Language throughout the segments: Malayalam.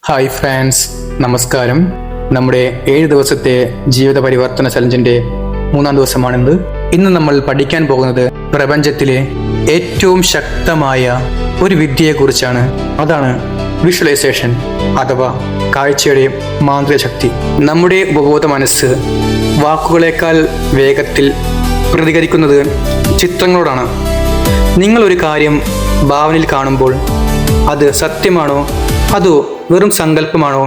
ഹായ് ഫ്രണ്ട്സ്, നമസ്കാരം. നമ്മുടെ 7 ദിവസത്തെ ജീവിത പരിവർത്തന ചലഞ്ചിന്റെ 3-ാം ദിവസമാണിത്. ഇന്ന് നമ്മൾ പഠിക്കാൻ പോകുന്നത് പ്രപഞ്ചത്തിലെ ഏറ്റവും ശക്തമായ ഒരു വിദ്യയെക്കുറിച്ചാണ്. അതാണ് വിഷ്വലൈസേഷൻ അഥവാ കാഴ്ചയുടെ മാന്ത്രിക ശക്തി. നമ്മുടെ ഉപബോധ മനസ്സ് വാക്കുകളേക്കാൾ വേഗത്തിൽ പ്രതികരിക്കുന്നത് ചിത്രങ്ങളോടാണ്. നിങ്ങൾ ഒരു കാര്യം ഭാവനയിൽ കാണുമ്പോൾ അത് സത്യമാണോ അതോ വെറും സങ്കല്പമാണോ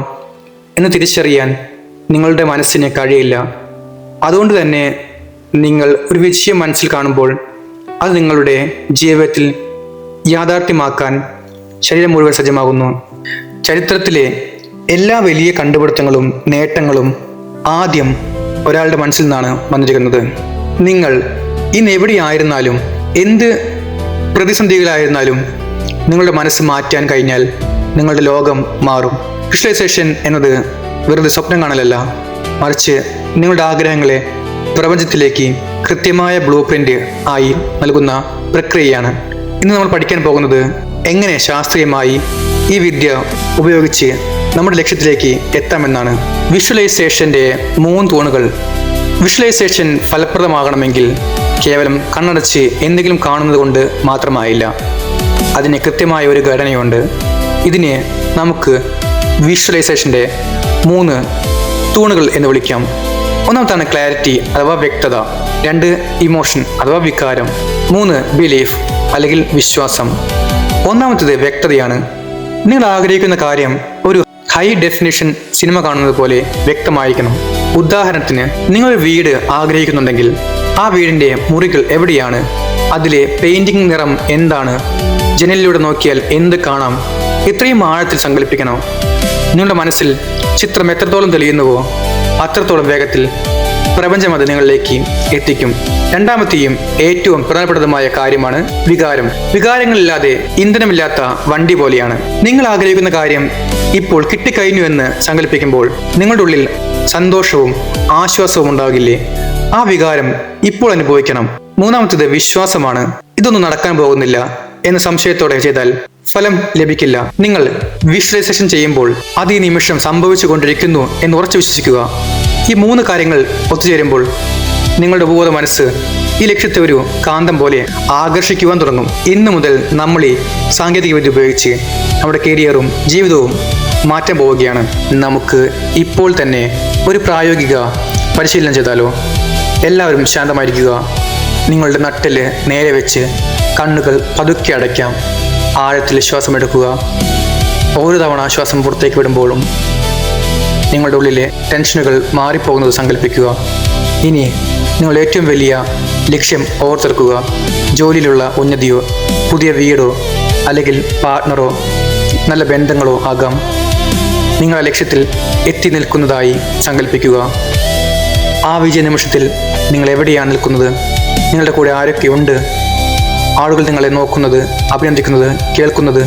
എന്ന് തിരിച്ചറിയാൻ നിങ്ങളുടെ മനസ്സിന് കഴിയില്ല. അതുകൊണ്ട് തന്നെ നിങ്ങൾ ഒരു വിഷയം മനസ്സിൽ കാണുമ്പോൾ അത് നിങ്ങളുടെ ജീവിതത്തിൽ യാഥാർത്ഥ്യമാക്കാൻ ശരീരം മുഴുവൻ സജ്ജമാകുന്നു. ചരിത്രത്തിലെ എല്ലാ വലിയ കണ്ടുപിടുത്തങ്ങളും നേട്ടങ്ങളും ആദ്യം ഒരാളുടെ മനസ്സിൽ നിന്നാണ് വന്നിരിക്കുന്നത്. നിങ്ങൾ ഇന്ന് എവിടെയായിരുന്നാലും എന്ത് പ്രതിസന്ധികളായിരുന്നാലും നിങ്ങളുടെ മനസ്സ് മാറ്റാൻ കഴിഞ്ഞാൽ നിങ്ങളുടെ ലോകം മാറും. വിഷ്വലൈസേഷൻ എന്നത് വെറുതെ സ്വപ്നം കാണലല്ല, മറിച്ച് നിങ്ങളുടെ ആഗ്രഹങ്ങളെ പ്രപഞ്ചത്തിലേക്ക് കൃത്യമായ ബ്ലൂ പ്രിന്റ് ആയി നൽകുന്ന പ്രക്രിയയാണ്. ഇന്ന് നമ്മൾ പഠിക്കാൻ പോകുന്നത് എങ്ങനെ ശാസ്ത്രീയമായി ഈ വിദ്യ ഉപയോഗിച്ച് നമ്മുടെ ലക്ഷ്യത്തിലേക്ക് എത്താമെന്നാണ്. വിഷ്വലൈസേഷന്റെ 3 തൂണുകൾ. വിഷ്വലൈസേഷൻ ഫലപ്രദമാകണമെങ്കിൽ കേവലം കണ്ണടച്ച് എന്തെങ്കിലും കാണുന്നത് കൊണ്ട് മാത്രമായില്ല. അതിന് കൃത്യമായ ഒരു ഘടനയുണ്ട്. ഇതിനെ നമുക്ക് വിഷ്വലൈസേഷന്റെ 3 തൂണുകൾ എന്ന് വിളിക്കാം. ഒന്നാമത്താണ് ക്ലാരിറ്റി അഥവാ വ്യക്തത, 2 ഇമോഷൻ അഥവാ വികാരം, 3 ബിലീഫ് അല്ലെങ്കിൽ വിശ്വാസം. ഒന്നാമത്തേത് വ്യക്തതയാണ്. നിങ്ങൾ ആഗ്രഹിക്കുന്ന കാര്യം ഒരു ഹൈ ഡെഫിനിഷൻ സിനിമ കാണുന്നത് പോലെ വ്യക്തമായിരിക്കണം. ഉദാഹരണത്തിന്, നിങ്ങളൊരു വീട് ആഗ്രഹിക്കുന്നുണ്ടെങ്കിൽ ആ വീടിന്റെ മുറികൾ എവിടെയാണ്, അതിലെ പെയിന്റിംഗ് നിറം എന്താണ്, ജനലിലൂടെ നോക്കിയാൽ എന്ത് കാണാം, ഇത്രയും ആഴത്തിൽ സങ്കല്പിക്കണം. നിങ്ങളുടെ മനസ്സിൽ ചിത്രം എത്രത്തോളം തെളിയുന്നുവോ അത്രത്തോളം വേഗത്തിൽ പ്രപഞ്ചം അത് നിങ്ങളിലേക്ക് എത്തിക്കും. രണ്ടാമത്തെയും ഏറ്റവും പ്രധാനപ്പെട്ടതുമായ കാര്യമാണ് വികാരം. വികാരങ്ങളില്ലാതെ ഇന്ധനമില്ലാത്ത വണ്ടി പോലെയാണ്. നിങ്ങൾ ആഗ്രഹിക്കുന്ന കാര്യം ഇപ്പോൾ കിട്ടിക്കഴിഞ്ഞു എന്ന് സങ്കല്പിക്കുമ്പോൾ നിങ്ങളുടെ ഉള്ളിൽ സന്തോഷവും ആശ്വാസവും ഉണ്ടാകില്ലേ? ആ വികാരം ഇപ്പോൾ അനുഭവിക്കണം. മൂന്നാമത്തേത് വിശ്വാസമാണ്. ഇതൊന്നും നടക്കാൻ പോകുന്നില്ല എന്ന് സംശയത്തോടെ ചെയ്താൽ ഫലം ലഭിക്കില്ല. നിങ്ങൾ വിഷ്വലൈസേഷൻ ചെയ്യുമ്പോൾ അത് ഈ നിമിഷം സംഭവിച്ചു കൊണ്ടിരിക്കുന്നു എന്ന് ഉറച്ചു വിശ്വസിക്കുക. ഈ 3 കാര്യങ്ങൾ ഒത്തുചേരുമ്പോൾ നിങ്ങളുടെ ഉപബോധ മനസ്സ് ഈ ലക്ഷ്യത്തെ ഒരു കാന്തം പോലെ ആകർഷിക്കുവാൻ തുടങ്ങും. ഇന്നു മുതൽ നമ്മൾ ഈ സാങ്കേതികവിദ്യ ഉപയോഗിച്ച് നമ്മുടെ കരിയറും ജീവിതവും മാറ്റാൻ പോവുകയാണ്. നമുക്ക് ഇപ്പോൾ തന്നെ ഒരു പ്രായോഗിക പരിശീലനം ചെയ്താലോ? എല്ലാവരും ശാന്തമായിരിക്കുക. നിങ്ങളുടെ നട്ടെല്ല് നേരെ വെച്ച് കണ്ണുകൾ പതുക്കെ അടയ്ക്കാം. ആഴത്തിൽ ശ്വാസമെടുക്കുക. ഓരോ തവണ ശ്വാസം പുറത്തേക്ക് വിടുമ്പോഴും നിങ്ങളുടെ ഉള്ളിലെ ടെൻഷനുകൾ മാറിപ്പോകുന്നത് സങ്കല്പിക്കുക. ഇനി നിങ്ങൾ ഏറ്റവും വലിയ ലക്ഷ്യം ഓർത്തെടുക്കുക. ജോലിയിലുള്ള ഉന്നതിയോ പുതിയ വീടോ അല്ലെങ്കിൽ പാർട്ട്ണറോ നല്ല ബന്ധങ്ങളോ ആകാം. നിങ്ങൾ ആ ലക്ഷ്യത്തിൽ എത്തി നിൽക്കുന്നതായി സങ്കല്പിക്കുക. ആ വിജയ നിമിഷത്തിൽ നിങ്ങൾ എവിടെയാണ് നിൽക്കുന്നത്? നിങ്ങളുടെ കൂടെ ആരൊക്കെയുണ്ട്? ആളുകൾ നിങ്ങളെ നോക്കുന്നത്, അഭിനന്ദിക്കുന്നത്, കേൾക്കുന്നത്,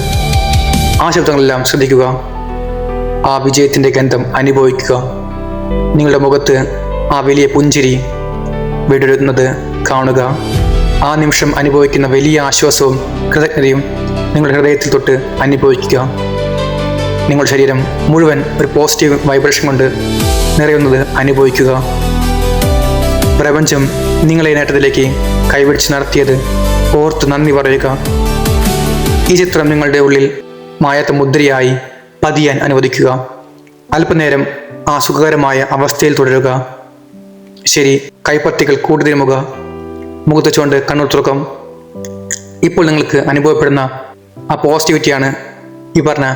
ആ ശബ്ദങ്ങളെല്ലാം ശ്രദ്ധിക്കുക. ആ വിജയത്തിൻ്റെ ഗന്ധം അനുഭവിക്കുക. നിങ്ങളുടെ മുഖത്ത് ആ വലിയ പുഞ്ചിരി വിടരുന്നത് കാണുക. ആ നിമിഷം അനുഭവിക്കുന്ന വലിയ ആശ്വാസവും കൃതജ്ഞതയും നിങ്ങളുടെ ഹൃദയത്തിൽ തൊട്ട് അനുഭവിക്കുക. നിങ്ങളുടെ ശരീരം മുഴുവൻ ഒരു പോസിറ്റീവ് വൈബ്രേഷൻ കൊണ്ട് നിറയുന്നത് അനുഭവിക്കുക. പ്രപഞ്ചം നിങ്ങളെ നേട്ടത്തിലേക്ക് കൈപിടിച്ച് നടത്തിയത് ഓർത്ത് നന്ദി പറയുക. ഈ ചിത്രം നിങ്ങളുടെ ഉള്ളിൽ മായാത്ത മുദ്രയായി പതിയാൻ അനുവദിക്കുക. അല്പനേരം ആ സുഖകരമായ അവസ്ഥയിൽ തുടരുക. ശരി, കൈപ്പത്തികൾ കൂടുതലുമുക, മുഖത്ത് ചുവണ്ട് കണ്ണൂർ തുറക്കും. ഇപ്പോൾ നിങ്ങൾക്ക് അനുഭവപ്പെടുന്ന ആ പോസിറ്റിവിറ്റിയാണ് ഈ പറഞ്ഞ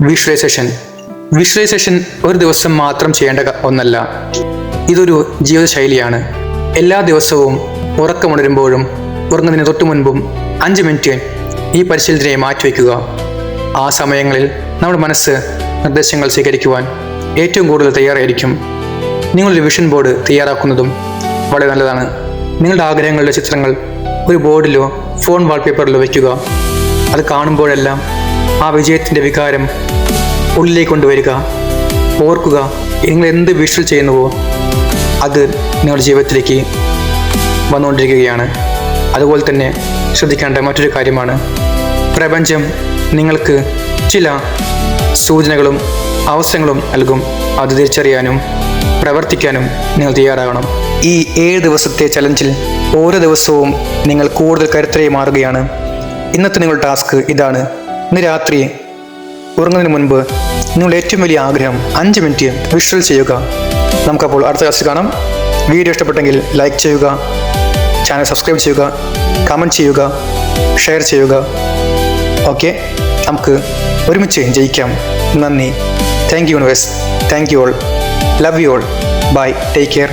വിഷ്വലൈസേഷൻ. വിഷ്വലൈസേഷൻ ഒരു ദിവസം മാത്രം ചെയ്യേണ്ട ഒന്നല്ല, ഇതൊരു ജീവിതശൈലിയാണ്. എല്ലാ ദിവസവും ഉറക്കമുണരുമ്പോഴും ഉറങ്ങുന്നതിന് തൊട്ടു മുൻപും 5 മിനിറ്റ് ഈ പരിശീലനത്തിനെ മാറ്റിവെക്കുക. ആ സമയങ്ങളിൽ നമ്മുടെ മനസ്സ് നിർദ്ദേശങ്ങൾ സ്വീകരിക്കുവാൻ ഏറ്റവും കൂടുതൽ തയ്യാറായിരിക്കും. നിങ്ങളൊരു വിഷൻ ബോർഡ് തയ്യാറാക്കുന്നതും വളരെ നല്ലതാണ്. നിങ്ങളുടെ ആഗ്രഹങ്ങളുടെ ചിത്രങ്ങൾ ഒരു ബോർഡിലോ ഫോൺ വാൾപേപ്പറിലോ വയ്ക്കുക. അത് കാണുമ്പോഴെല്ലാം ആ വിജയത്തിൻ്റെ വികാരം ഉള്ളിലേക്ക് കൊണ്ടുവരിക. ഓർക്കുക, നിങ്ങൾ എന്ത് വിഷ്വൽ ചെയ്യുന്നുവോ അത് നിങ്ങളുടെ ജീവിതത്തിലേക്ക് വന്നുകൊണ്ടിരിക്കുകയാണ്. അതുപോലെ തന്നെ ശ്രദ്ധിക്കേണ്ട മറ്റൊരു കാര്യമാണ്, പ്രപഞ്ചം നിങ്ങൾക്ക് ചില സൂചനകളും അവസരങ്ങളും നൽകും. അത് തിരിച്ചറിയാനും പ്രവർത്തിക്കാനും നിങ്ങൾ തയ്യാറാകണം. ഈ 7 ദിവസത്തെ ചലഞ്ചിൽ ഓരോ ദിവസവും നിങ്ങൾ കൂടുതൽ കരുത്തരായി മാറുകയാണ്. ഇന്നത്തെ നിങ്ങളുടെ ടാസ്ക് ഇതാണ്. ഇന്ന് രാത്രി ഉറങ്ങുന്നതിന് മുൻപ് നിങ്ങളുടെ ഏറ്റവും വലിയ ആഗ്രഹം 5 മിനിറ്റ് വിഷ്വൽ ചെയ്യുക. നമുക്കപ്പോൾ അടുത്ത ക്ലാസ്സിൽ കാണാം. വീഡിയോ ഇഷ്ടപ്പെട്ടെങ്കിൽ ലൈക്ക് ചെയ്യുക, ചാനൽ സബ്സ്ക്രൈബ് ചെയ്യുക, കമൻറ്റ് ചെയ്യുക, ഷെയർ ചെയ്യുക. ഓക്കെ, നമുക്ക് ഒരുമിച്ച് ജയിക്കാം. നന്ദി. Thank you universe. Thank you all. Love you all. Bye. Take care.